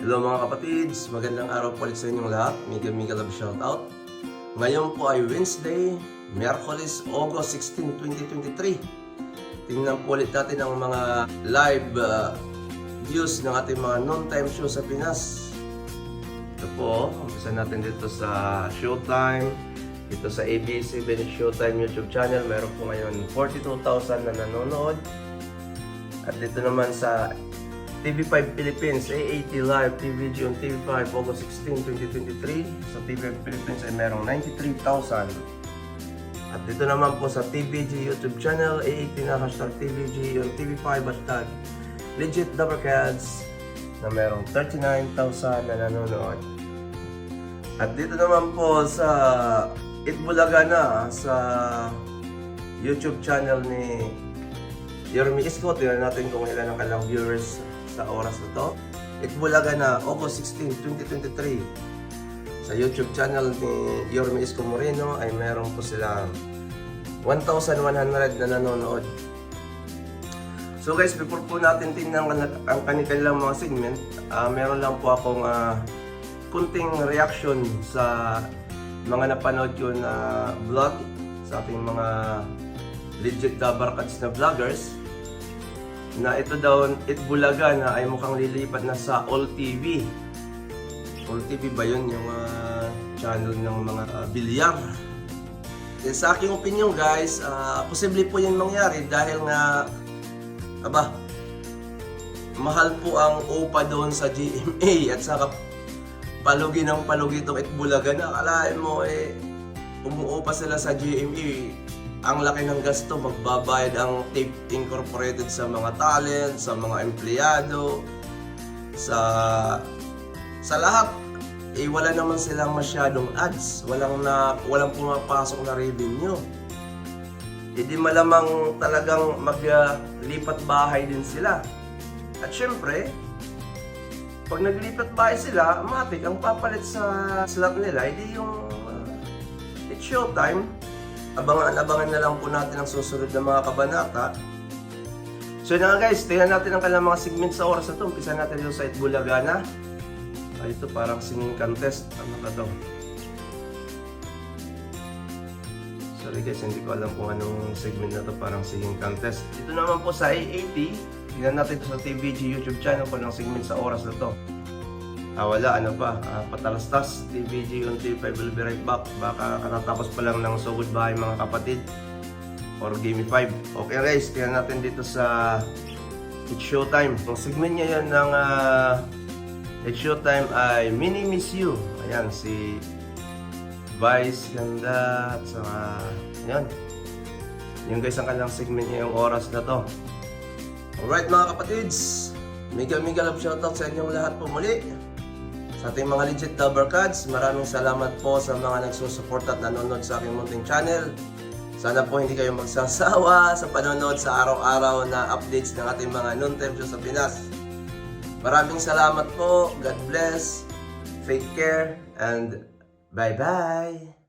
Hello mga kapatids, magandang araw po ulit sa inyong lahat. Mega love shoutout. Ngayon po ay Wednesday, Miyerkules, August 16, 2023. Tingnan po ulit natin ang mga live views ng ating mga non-time show sa Pinas. Ito po, umpisa natin dito sa Showtime, dito sa ABS-CBN Showtime YouTube channel. Meron po ngayon 42,000 na nanonood. At dito naman sa TV5 Philippines, A80 Live TVG on TV5 August 16, 2023. Sa TV5 Philippines ay merong 93,000. At dito naman po sa TVG YouTube channel, A80 na hashtag TVG on TV5 hashtag Legit Dabarkads na merong 39,000 na nanonood. At dito naman po sa Itbulaga na sa YouTube channel ni Yorme Isko. Tingnan natin kung ilan ang kanilang viewers sa oras na to. Itbulaga na August 16, 2023. Sa YouTube channel ni Yorme Isko Moreno ay meron po silang 1,100 na nanonood. So guys, before po natin tingnan ang kanilang mga segment, meron lang po akong kunting reaction sa mga napanood ko na vlog sa ating mga legit Dabarkads na vloggers, na ito daw, Itbulaga na ay mukhang lilipat na sa All TV. All TV ba yun? Yung channel ng mga bilyar. Sa aking opinion guys, posible po yun mangyari dahil nga, mahal po ang OPA doon sa GMA at saka palugi ng palugi itong Itbulaga na. Akalain mo umuupa sila sa GMA. Ang laki ng gasto, magbabayad ang Tape Incorporated sa mga talent, sa mga empleyado, sa lahat. Wala naman silang masyadong ads, walang pumapasok na revenue. Di malamang talagang maglipat bahay din sila. At syempre, pag naglipat bahay sila, matik ang papalit sa slot nila, hindi yung it's showtime. Abangan na lang po natin ang susunod na mga kabanata. So na guys, tingnan natin ang kanilang mga segment sa oras na ito. Umpisa natin dito sa Itbulaga na. Ito parang singing contest. Ano ka to? Sorry guys, hindi ko alam kung anong segment na to. Parang singing contest. Ito naman po sa A80. Tingnan natin ito sa TVG YouTube channel kung anong segment sa oras na to. Wala, patalastas, TVG on TV5 will be right back. Baka katatapos pa lang ng So Goodbye mga kapatid or Game 5. Okay guys, tingnan natin dito sa It's Showtime. Ang segment niya yan ng It's Showtime ay Mini Miss You. Ayan, si Vice ganda at saka yan. Yung guys ang kanilang segment niya yung oras na to. Alright mga kapatids, mega love shoutout sa inyong lahat po muli. Sa ating mga legit Dabarkads, maraming salamat po sa mga nagsusupport at nanonood sa aking munting channel. Sana po hindi kayo magsasawa sa panonood sa araw-araw na updates ng ating mga non-time show sa Pinas. Maraming salamat po, God bless, take care, and bye-bye!